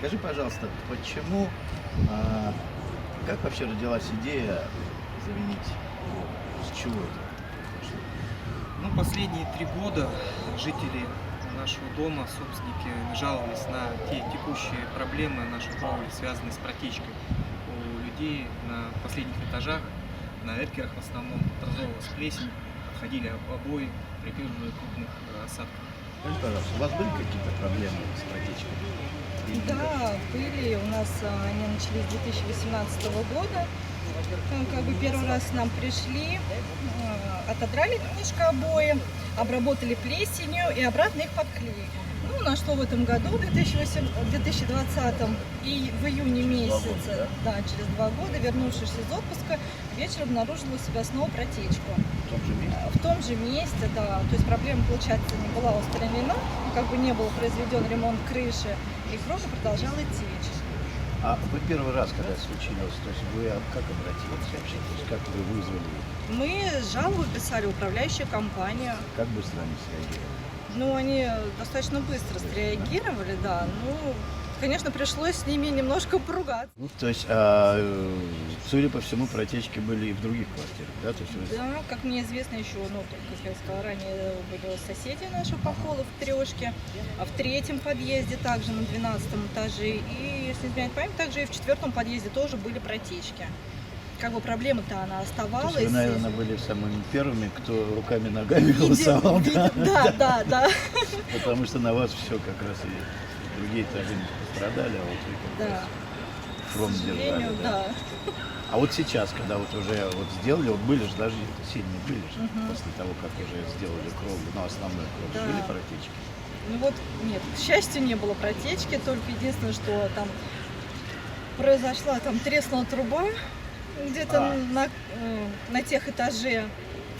Скажи, пожалуйста, почему, а, как вообще родилась идея заменить воду? С чего это пошло? Ну, последние 3 года жители нашего дома, собственники, жаловались на те текущие проблемы нашей кровли, связанные с протечкой. У людей на последних этажах, на эркерах в основном, образовалась плесень, отходили обои при первых же крупных осадках. Скажи, пожалуйста, у вас были какие-то проблемы с протечкой? Или никак? Да, были. У нас они начались с 2018 года. Как бы первый раз к нам пришли, отодрали немножко обои, обработали плесенью и обратно их подклеили. Ну, на что в этом году, в 2020 и в июне месяце, да, через 2 года, вернувшись из отпуска, вечером обнаружила у себя снова протечку. В том же месте? В том же месте, да. То есть проблема, получается, не была устранена, как бы не был произведен ремонт крыши, и кровля продолжала течь. А вы первый раз, когда это случилось, то есть вы как обратились вообще? То есть как вы вызвали? Мы жалобу писали в управляющую компанию. Как быстро они среагировали? Ну, они достаточно быстро среагировали, да. Ну, конечно, пришлось с ними немножко поругаться. Ну, то есть, судя по всему, протечки были и в других квартирах, да? То есть вы... Да, как мне известно еще, ну, как я сказала ранее, были соседи наши по холу в трешке, а в третьем подъезде также на 12 этаже, и, если не изменяет память, также и в 4 подъезде тоже были протечки. Как бы проблема-то она То оставалась. есть вы, наверное, были самыми первыми, кто руками-ногами голосовал, да? Да. Потому что на вас все как раз и другие этажи не пострадали, а вот вы как Да. раз фронт К сожалению, держали, да? да. А вот сейчас, когда вот уже вот сделали, вот были же даже сильные были же, после того, как уже сделали кровлю, ну, основную кровлю, Да. были протечки? Ну вот, нет, к счастью, не было протечки, только единственное, что там произошла, там треснула труба где-то на тех этаже,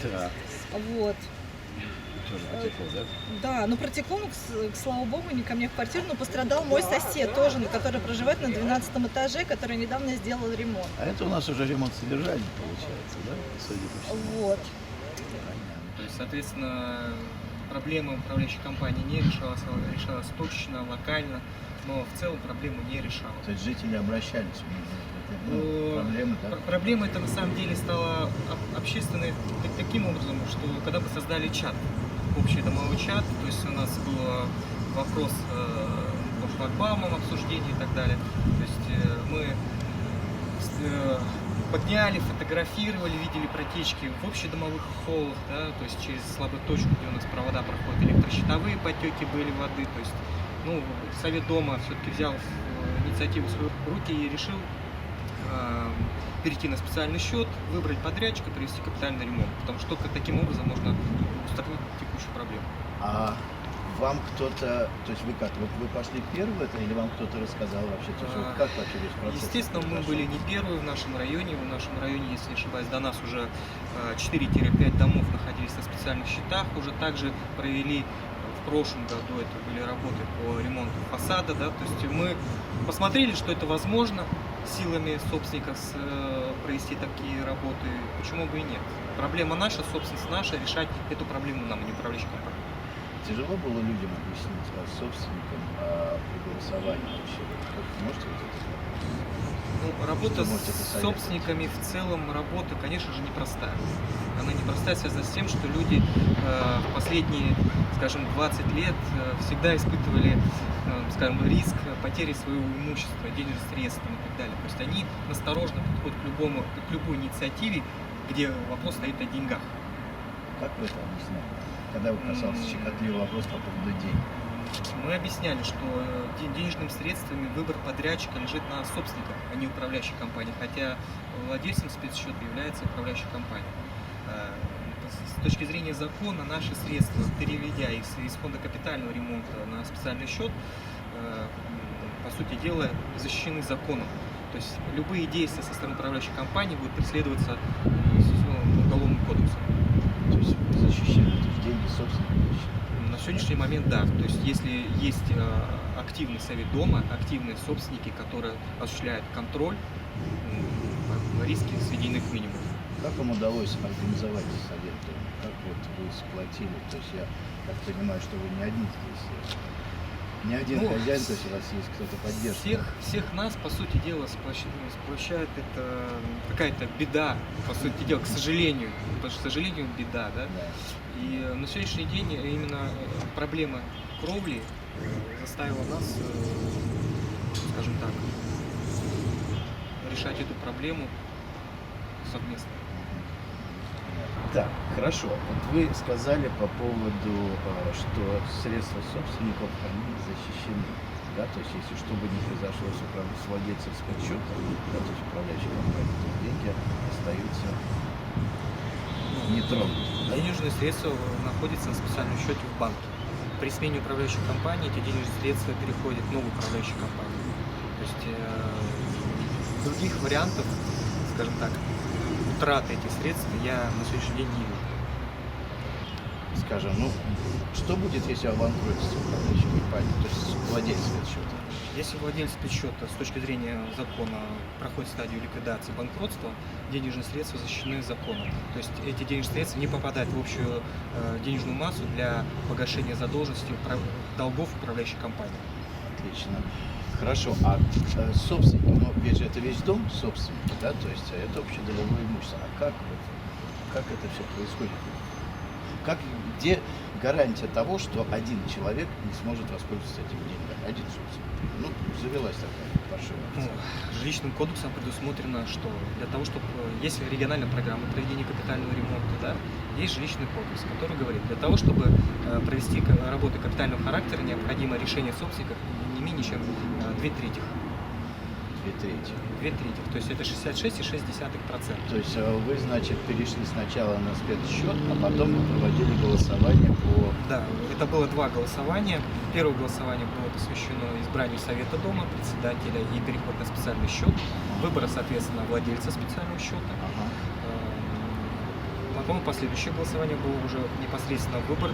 Да, вот. тоже потекло, да? Да, но протекло, ну, слава богу, не ко мне в квартиру, но пострадал мой сосед тоже, который проживает на 12 этаже, который недавно сделал ремонт. А это у нас уже ремонт содержания получается, да? Судя по всему. Вот. Понятно. То есть, соответственно, проблема управляющей компании не решалась, а решалась точечно, локально, но в целом проблема не решалась. То есть жители обращались у них, проблемы, да? Проблема это на самом деле стала общественной таким образом, что когда мы создали чат, общий домовой чат, то есть у нас был вопрос по шлагбаумам, обсуждение и так далее. То есть мы подняли, фотографировали, видели протечки в общедомовых холлах, да, то есть через слабую точку, где у нас провода проходят, электрощитовые потеки были воды. То есть, ну, совет дома все-таки взял инициативу в свои руки и решил перейти на специальный счет, выбрать подрядчика, провести капитальный ремонт, потому что только таким образом можно устранить текущую проблему. А вам кто-то, то есть вы как, вот вы пошли первые это, или вам кто-то рассказал вообще? То есть вот как вообще весь процесс? Естественно, мы прошел? были не первые в нашем районе. В нашем районе, если не ошибаюсь, до нас уже 4-5 домов находились на специальных счетах. Уже также провели в прошлом году, это были работы по ремонту фасада. Да? То есть мы посмотрели, что это возможно силами собственников провести такие работы. Почему бы и нет? Проблема наша, собственность наша, решать эту проблему нам, а не управляющей компании. Тяжело было людям объяснить, собственникам, при голосовании вообще? Как можете вот это сказать? Ну, работа Что можете с посоветовать? собственниками в целом, работа, конечно же, непростая. Она непростая, связана с тем, что люди в последние, скажем, 20 лет всегда испытывали, скажем, риск потери своего имущества, денежных средств и так далее. То есть они настороженно подходят к любой инициативе, где вопрос стоит о деньгах. Как вы это объясняли? Когда вы касался щекотливый вопрос по поводу денег? Мы объясняли, что денежными средствами выбор подрядчика лежит на собственниках, а не управляющей компании, хотя владельцем спецсчета является управляющая компания. С точки зрения закона, наши средства, переведя из фонда капитального ремонта на специальный счет, по сути дела, защищены законом. То есть любые действия со стороны управляющей компании будут преследоваться уголовным кодексом. То есть вы защищали эти деньги собственников? На сегодняшний момент да. То есть если есть активный совет дома, активные собственники, которые осуществляют контроль, риски сведены к минимуму. Как вам удалось организовать совет дома? Как вот вы сплотили? То есть я так понимаю, что вы не одни здесь. Не один Ну, хозяин, то есть у вас есть кто-то поддерживает. всех нас, по сути дела, сплощает это какая-то беда, по сути дела, к сожалению. Потому что, к сожалению, беда, да? Да. И на сегодняшний день именно проблема кровли заставила нас, скажем так, решать эту проблему совместно. Так, хорошо. Вот вы сказали по поводу, что средства собственников, они защищены. Да, то есть, если что бы ни произошло с владельцем спецсчета, да, то есть управляющей компанией, то деньги остаются нетронутыми. Да? Денежные средства находятся на специальном счете в банке. При смене управляющей компании эти денежные средства переходят в новую управляющую компанию. То есть других вариантов, скажем так, утраты этих средств я на сегодняшний день не вижу. Скажем, ну, что будет, если обанкротится управляющая компания, то есть владелец спецсчета? Если владелец спецсчета с точки зрения закона проходит стадию ликвидации банкротства, денежные средства защищены законом. То есть эти денежные средства не попадают в общую денежную массу для погашения задолженности долгов управляющей компании. Отлично. Хорошо, а собственники, ну, ведь же это весь дом собственники, да, то есть это общедолевое имущество. А как это все происходит? Где гарантия того, что один человек не сможет воспользоваться этими деньгами? Один собственник. Ну, завелась такая паршивая. Ну, жилищным кодексом предусмотрено, что для того, чтобы, если региональная программа проведения капитального ремонта, да, есть жилищный кодекс, который говорит, для того, чтобы провести работы капитального характера, необходимо решение собственника не менее чем 2/3. 2/3. То есть это 66,6%. То есть вы, значит, перешли сначала на спецсчет, а потом вы проводили голосование по... Да, это было 2 голосования. Первое голосование было посвящено избранию Совета дома, председателя и переход на специальный счет. Выбора, соответственно, владельца специального счета. Ага. Потом последующее голосование было уже непосредственно выбор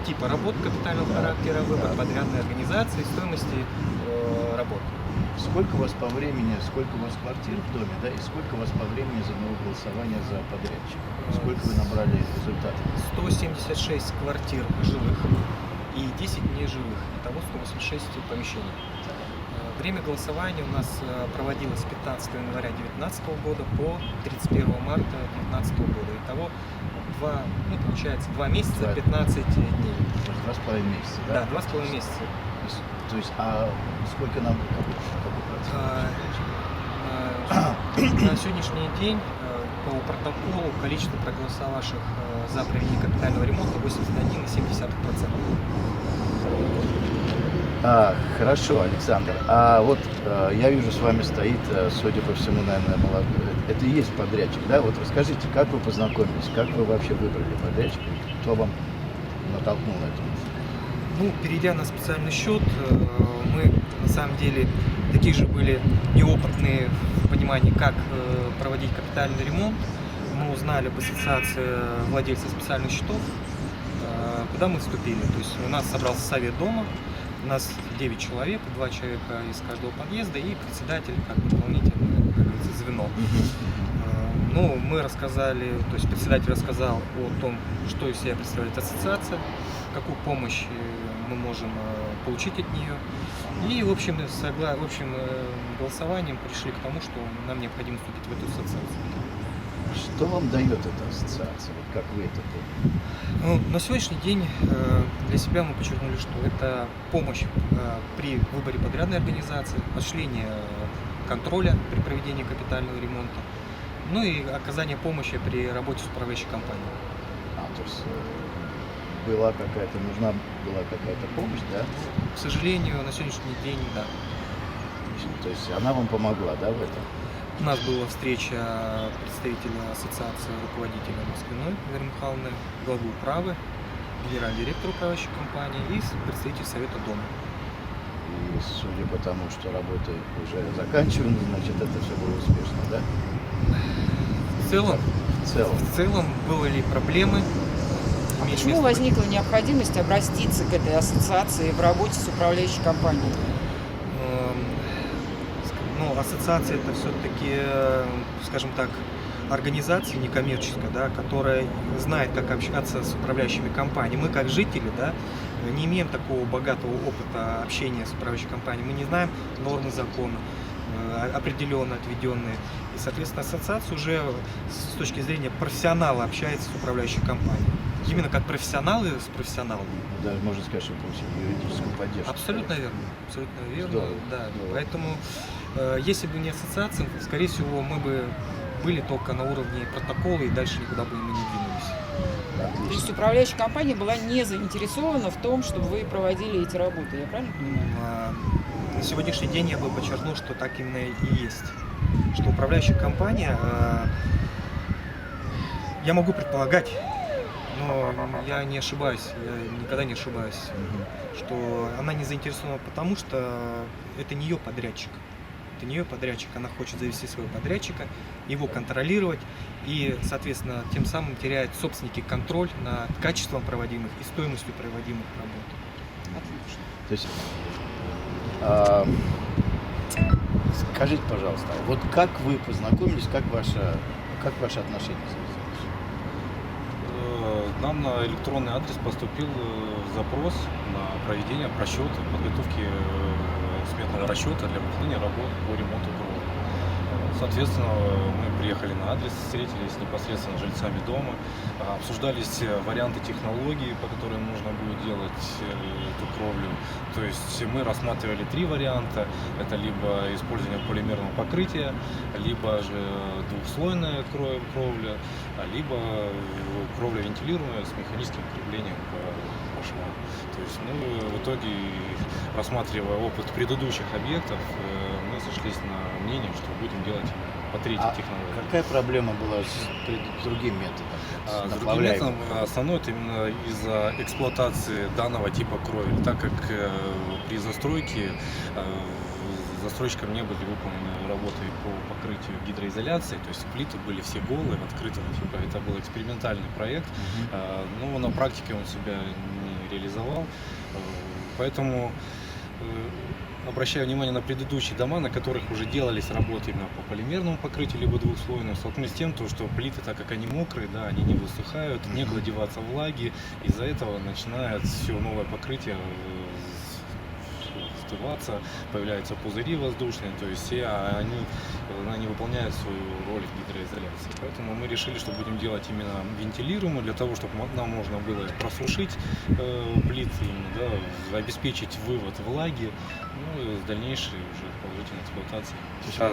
типа работ капитального характера, выбор подрядной организации, стоимости работ. Сколько у вас по времени, сколько у вас квартир в доме, да, и сколько у вас по времени заняло голосование за подрядчика? Сколько вы набрали результатов? 176 квартир жилых и 10 нежилых. Итого 186 помещений. Время голосования у нас проводилось с 15 января 2019 года по 31 марта 2019 года. Итого 2 месяца, 15 дней. То есть 2,5 месяца, да? Да, 2,5 месяца. То есть, а сколько нам... На сегодняшний день по протоколу количество проголосовавших за проведение капитального ремонта 81,7%. Хорошо, Александр. А вот я вижу, с вами стоит, судя по всему, наверное, молодой. Это и есть подрядчик, да? Вот расскажите, как вы познакомились, как вы вообще выбрали подрядчика, кто вам натолкнул на это? Ну, перейдя на специальный счет, мы на самом деле такие же были неопытные в понимании, как проводить капитальный ремонт. Мы узнали об ассоциации владельцев специальных счетов, куда мы вступили. То есть у нас собрался совет дома, у нас 9 человек, 2 человека из каждого подъезда и председатель, как дополнительное, как говорится, звено. Ну, мы рассказали, то есть председатель рассказал о том, что из себя представляет ассоциация, какую помощь мы можем получить от нее. И в общем голосованием пришли к тому, что нам необходимо вступить в эту ассоциацию. Что вам дает эта ассоциация? Вот как вы это поняли? Ну, на сегодняшний день для себя мы подчеркнули, что это помощь при выборе подрядной организации, осуществление контроля при проведении капитального ремонта, ну и оказание помощи при работе с управляющей компанией. То есть нужна была какая-то помощь, да? К сожалению, на сегодняшний день, да. То есть она вам помогла, да, в этом? У нас была встреча представителя ассоциации руководителя Москвиной Веры Михайловны, главы управы, генеральный директор управляющей компании и представитель Совета дома. И судя по тому, что работы уже заканчиваны, значит, это все было успешно, да? В целом были проблемы. А почему возникла необходимость обратиться к этой ассоциации в работе с управляющей компанией? Ну, ассоциация это все-таки, скажем так, организация некоммерческая, да, которая знает, как общаться с управляющими компаниями. Мы как жители, да, не имеем такого богатого опыта общения с управляющей компанией, мы не знаем нормы закона, определенно отведенные. И, соответственно, ассоциация уже с точки зрения профессионала общается с управляющей компанией. Именно как профессионалы с профессионалами. Даже можно сказать, что получили юридическую поддержку. Абсолютно верно. Абсолютно верно. Здорово, Да. здорово. Поэтому, если бы не ассоциация, скорее всего, мы бы были только на уровне протокола и дальше никуда бы мы не двинулись. То есть управляющая компания была не заинтересована в том, чтобы вы проводили эти работы, я правильно понимаю? На сегодняшний день я бы подчеркнул, что так именно и есть. Что управляющая компания, я могу предполагать, но я не ошибаюсь, я никогда не ошибаюсь, что она не заинтересована, потому что это не ее подрядчик. Это не ее подрядчик, она хочет завести своего подрядчика, его контролировать и, соответственно, тем самым теряют собственники контроль над качеством проводимых и стоимостью проводимых работ. Отлично. То есть, скажите, пожалуйста, вот как вы познакомились, как ваши отношения завязались? Нам на электронный адрес поступил запрос на проведение просчета, подготовки сметного расчета для выполнения работ по ремонту кровли. Соответственно, мы приехали на адрес, встретились непосредственно с жильцами дома, обсуждались варианты технологий, по которым нужно будет делать эту кровлю. То есть мы рассматривали 3 варианта. Это либо использование полимерного покрытия, либо же двухслойная кровля, либо кровля вентилируемая с механическим креплением по швам. То есть, в итоге, рассматривая опыт предыдущих объектов, мы сошлись на мнении, что будем делать по 3-й технологии. Какая проблема была с другим методом? С другим методом основное это именно из-за эксплуатации данного типа кровли, так как при застройке застройщикам не были выполнены работы по покрытию гидроизоляции, то есть плиты были все голые, открытого типа. Это был экспериментальный проект, но на практике он себя не реализовал, поэтому обращая внимание на предыдущие дома, на которых уже делались работы именно по полимерному покрытию, либо двухслойному, столкнулись с тем, что плиты, так как они мокрые, да, они не высыхают, некуда деваться влаги, из-за этого начинает все новое покрытие остываться, появляются пузыри воздушные, то есть они выполняют свою роль в гидроизоляции. Поэтому мы решили, что будем делать именно вентилируемую, для того, чтобы нам можно было просушить плиты, да, обеспечить вывод влаги, и с дальнейшей уже положительной эксплуатацией.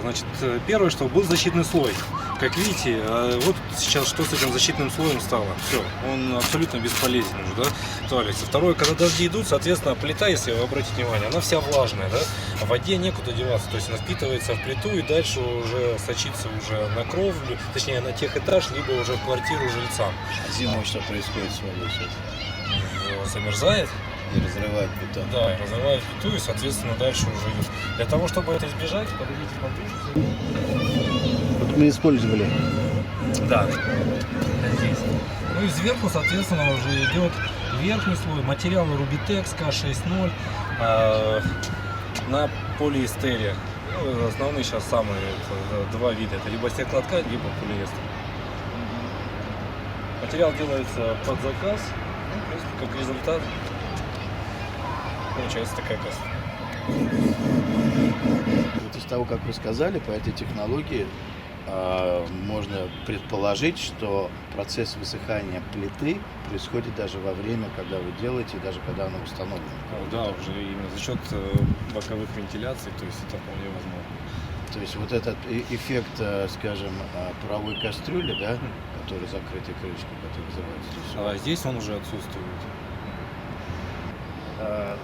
Значит, первое, что был защитный слой. Как видите, вот сейчас что с этим защитным слоем стало? Все, он абсолютно бесполезен уже, да, туалится. Второе, когда дожди идут, соответственно, плита, если вы обратите внимание, она вся влажная, да, в воде некуда деваться, то есть она впитывается в плиту и дальше уже сочится уже на кровлю, точнее на техэтаж, либо уже в квартиру жильцам. Зимой что происходит с водой сейчас? Замерзает. И разрывает бетон. Да, разрывает плиту и, соответственно, дальше уже. Для того, чтобы это избежать, подойдите поближе. Вот мы использовали. Да. Здесь. Ну и сверху, соответственно, уже идет верхний слой. Материалы Rubitex K60 на полиэстере. Ну, основные сейчас самые два вида. Это либо стеклоткань, либо полиэстер. Материал делается под заказ. Ну, как результат получается такая каста. Вот из того, как вы сказали, по этой технологии можно предположить, что процесс высыхания плиты происходит даже во время, когда вы делаете, и даже когда она установлена. Да, уже именно за счет боковых вентиляций, то есть это вполне возможно. То есть вот этот эффект, скажем, паровой кастрюли, да, который закрытой крышкой, который называется здесь. А здесь он уже отсутствует.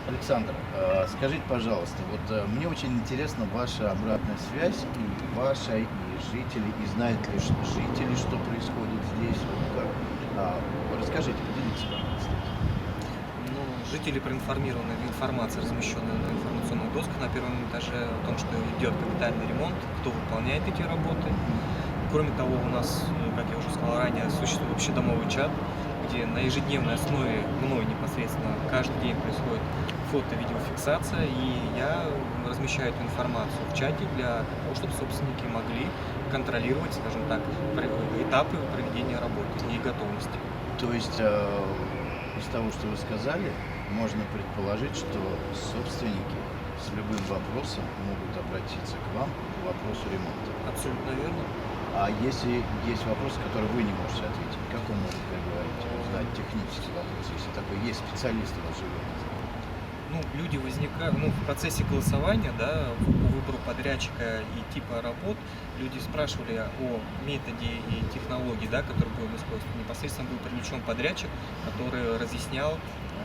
Александр, скажите, пожалуйста, вот мне очень интересна ваша обратная связь, и ваша, и жителей, и знают ли жители, что происходит здесь, вот как. Расскажите, поделитесь, пожалуйста. Ну, жители проинформированы, информация размещена на информационных досках на первом этаже о том, что идет капитальный ремонт, кто выполняет эти работы. Кроме того, у нас, как я уже сказал ранее, существует общедомовый чат, где на ежедневной основе мной непосредственно каждый день происходит фото-видеофиксация, и я размещаю эту информацию в чате для того, чтобы собственники могли контролировать, скажем так, этапы проведения работы и готовности. То есть из того, что вы сказали, можно предположить, что собственники с любым вопросом могут обратиться к вам по вопросу ремонта. Абсолютно верно. А если есть вопрос, который вы не можете ответить, как он может, как говорите, узнать технический вопрос, если такой есть специалист у вас живет? Ну, люди возникают, в процессе голосования, да, по выбору подрядчика и типа работ, люди спрашивали о методе и технологии, да, которые будем использовать. Непосредственно был привлечен подрядчик, который разъяснял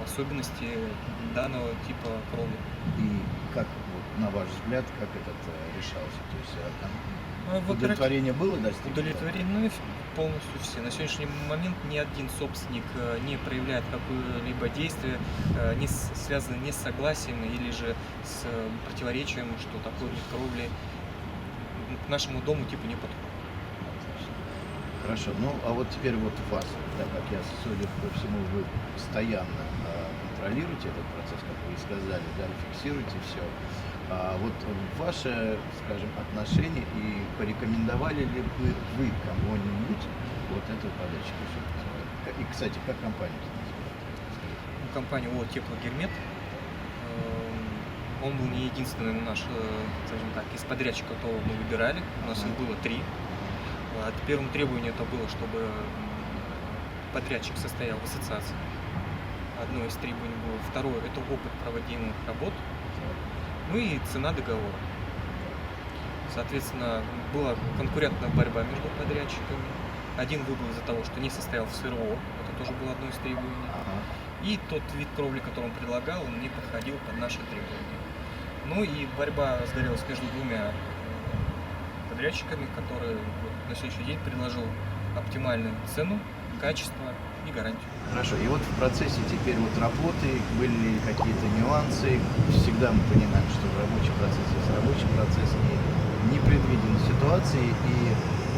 особенности данного типа кровли. И как, вот, на ваш взгляд, как этот решался? То есть Вот удовлетворение было достигнуто? удовлетворены полностью все. На сегодняшний момент ни один собственник не проявляет какое-либо действие, не связанное не с согласием или же с противоречием, что такой вид кровли к нашему дому типа не подходит. Хорошо, ну а вот теперь вот вас, так как я, судя по всему, вы постоянно контролируете этот процесс, как вы и сказали, да, фиксируете все. А вот ваше, скажем, отношение и порекомендовали ли бы вы кому-нибудь вот этого подрядчика? И, кстати, как компания называется? Компания ООО «Теплогермет». Он был не единственный наш, скажем так, из подрядчиков, которого мы выбирали. У нас их было 3. Первым требованием это было, чтобы подрядчик состоял в ассоциации. Одно из требований было. Второе – это опыт проводимых работ. Ну и цена договора. Соответственно, была конкурентная борьба между подрядчиками. Один выбыл из-за того, что не состоял в СРО. Это тоже было одно из требований. И тот вид кровли, который он предлагал, он не подходил под наши требования. Ну и борьба разгорелась между двумя подрядчиками, которые на следующий день предложил оптимальную цену, качество и гарантию. Хорошо, и вот в процессе теперь вот работы были ли какие-то нюансы? Всегда мы понимаем, что в рабочем процессе есть рабочий процесс и непредвиденные ситуации, и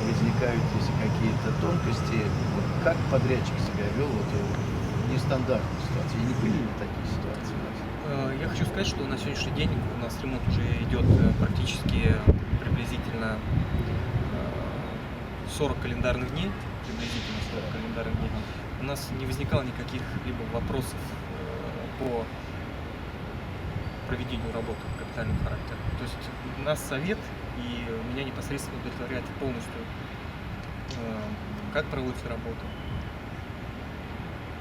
возникают, если какие-то тонкости, вот как подрядчик себя вел вот в нестандартной ситуации? И не были ли такие ситуации у вас? Я хочу сказать, что на сегодняшний день у нас ремонт уже идет практически приблизительно 40 календарных дней, приблизительно 40 календарных дней. У нас не возникало никаких либо вопросов по проведению работы капитального характера. То есть у нас совет и меня непосредственно удовлетворяет полностью, как проводится работа.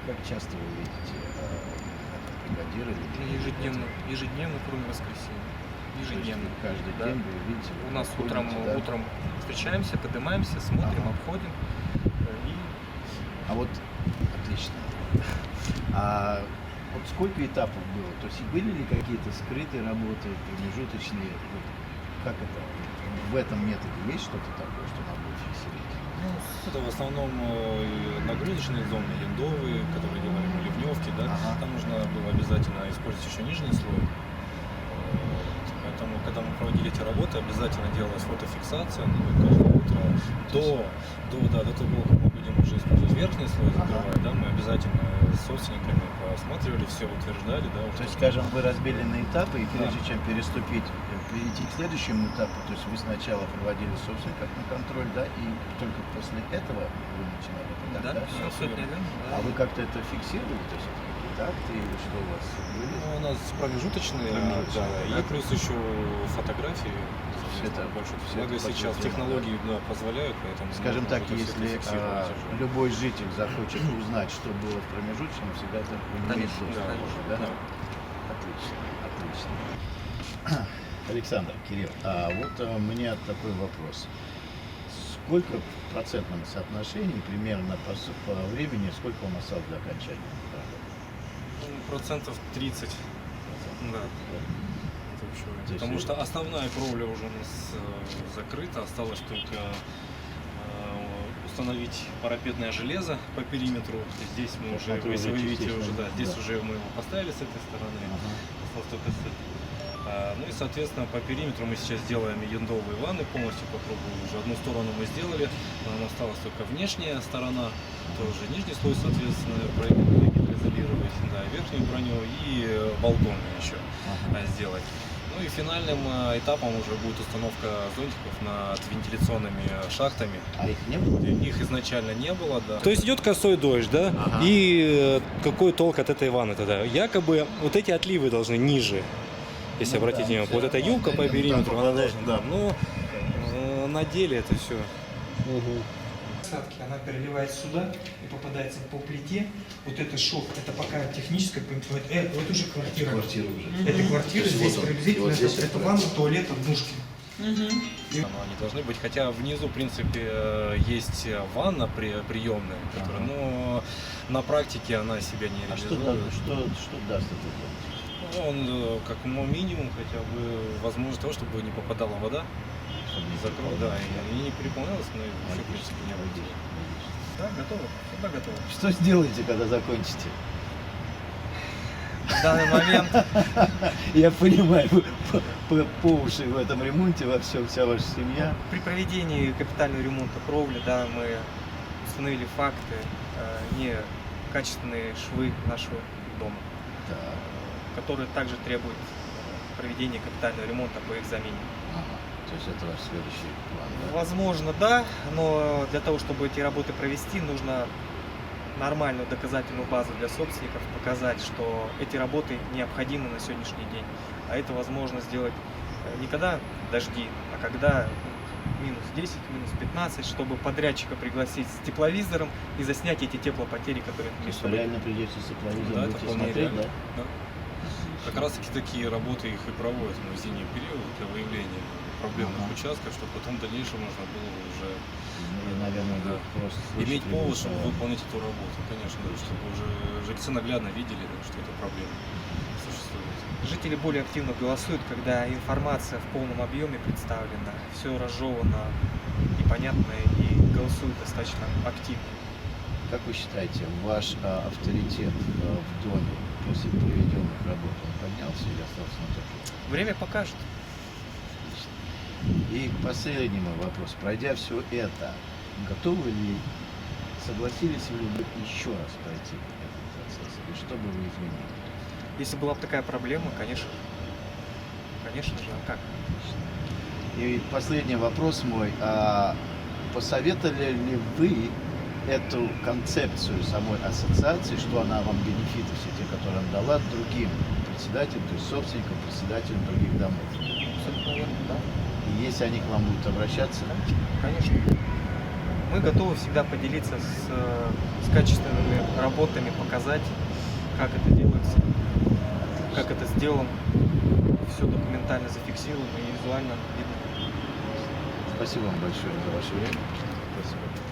Как часто вы видите бригадира? Ежедневно, кроме воскресенья. Ежедневно. Каждый Да. день вы видите? У нас ходите, да? утром встречаемся, поднимаемся, смотрим, обходим. И А вот отлично. А вот сколько этапов было? То есть были ли какие-то скрытые работы, промежуточные? Вот как это? В этом методе есть что-то такое, что надо будет фиксировать? Ну, это в основном нагрузочные зоны, линдовые, которые делали мы ливневки, да. Ага. Там нужно было обязательно использовать еще нижний слой. Поэтому, когда мы проводили эти работы, обязательно делалась фотофиксация, каждое утро до того, как мы будем уже использовать верхний слой, закрывать, да, мы обязательно с собственниками посматривали, все утверждали, да. То есть, скажем, вы разбили на этапы, и прежде чем перейти к следующему этапу, то есть вы сначала проводили собственников на контроль, да, и только после этого вы начинали это, да, да? все абсолютно верно. А вы как-то это фиксировали, то есть какие-то акты или что у вас были? Ну, у нас промежуточные, Промежуточные, да, да. и плюс еще фотографии. Все это больше. все Благо это сейчас подтверждено, технологии да, позволяют, поэтому Скажем можно так, это всё если фиксировать уже. любой житель захочет узнать, что было в промежуточном, всегда это имеет Конечно, доступ, конечно, да? да. Отлично, отлично. Александр, Кирилл, а вот у меня такой вопрос. Сколько в процентном соотношении примерно по времени, сколько у нас осталось до окончания работы? Ну, процентов 30. Да. Это вообще. То есть Потому это- что основная кровля уже у нас закрыта, осталось только установить парапетное железо по периметру. Здесь мы уже, Смотрю, если вы уже видите, частично, уже, да, здесь да. уже мы его поставили с этой стороны. Ага. Осталось только с этой. Ну и, соответственно, по периметру мы сейчас делаем яндовые ванны полностью по кругу. Уже одну сторону мы сделали, нам осталась только внешняя сторона, тоже нижний слой, соответственно, гидроизолировать, да, верхнюю броню и балконы еще сделать. Ну и финальным этапом уже будет установка зонтиков над вентиляционными шахтами. А их не было? Их изначально не было, да. То есть идет косой дождь, да? Ага. И какой толк от этой ванны тогда? Якобы вот эти отливы должны ниже, если Ну обратить да, внимание. всё Вот эта равно, юбка да, по там периметру, она попадает, должна, да. Но на деле это все. Насадки, она переливается сюда и попадается по плите. Вот это шов, это пока техническое, вот уже квартира. Квартира уже. Это квартира, То есть здесь вот он, приблизительно, и вот здесь это вот ванна, туалет, однушки. Они должны быть, хотя внизу, в принципе, есть ванна приемная, которая, но на практике она себя не А что, реализует. что даст это делать? Ну, он как минимум хотя бы возможность того, чтобы не попадала вода, Чтобы не закрыл, попало? да, и не переполнялась, но и вообще, в принципе, не Логично, работает. логично. Да, готово, всегда готово. Что сделаете, когда закончите? В данный момент Я понимаю, вы по уши в этом ремонте во всем, вся ваша семья. при проведении капитального ремонта кровли, да, мы установили факты, некачественные швы нашего дома, Да. которые также требуют проведения капитального ремонта по их замене. Ага. То есть это ваш следующий план, да? Возможно, да, но для того, чтобы эти работы провести, нужно нормальную доказательную базу для собственников, показать, что эти работы необходимы на сегодняшний день. А это возможно сделать не когда дожди, а когда минус 10, минус 15, чтобы подрядчика пригласить с тепловизором и заснять эти теплопотери, которые То есть несут. вы реально придете с тепловизором, Да, это будете вполне смотреть, реально. да? Да. Как раз таки такие работы их и проводят в зимний период для выявления проблемных Ага. участков, чтобы потом в дальнейшем можно было уже Ну, и, наверное, Да. просто иметь слышите, повод, что- чтобы выполнять эту работу, конечно, да, чтобы уже жильцы наглядно видели, да, что эта проблема существует. Жители более активно голосуют, когда информация в полном объеме представлена, все разжевано и понятно, и голосуют достаточно активно. Как вы считаете, ваш авторитет в доме после проведенных работ, он поднялся или остался на том же? Время покажет. Отлично. И последний мой вопрос. Пройдя все это, готовы ли, согласились ли вы еще раз пройти этот процесс? И что бы вы изменили? Если была бы такая проблема, конечно же. Конечно же, а как? Отлично. И последний вопрос мой. Посоветовали ли вы эту концепцию самой ассоциации, что она вам бенефиты, все те, которые она дала, другим председателям, то есть собственникам, председателям других домов? Абсолютно верно, да. И если они к вам будут обращаться, Конечно. Мы готовы всегда поделиться с качественными работами, показать, как это делается, как это сделано. Все документально зафиксировано и визуально видно. спасибо вам большое за ваше время. Спасибо.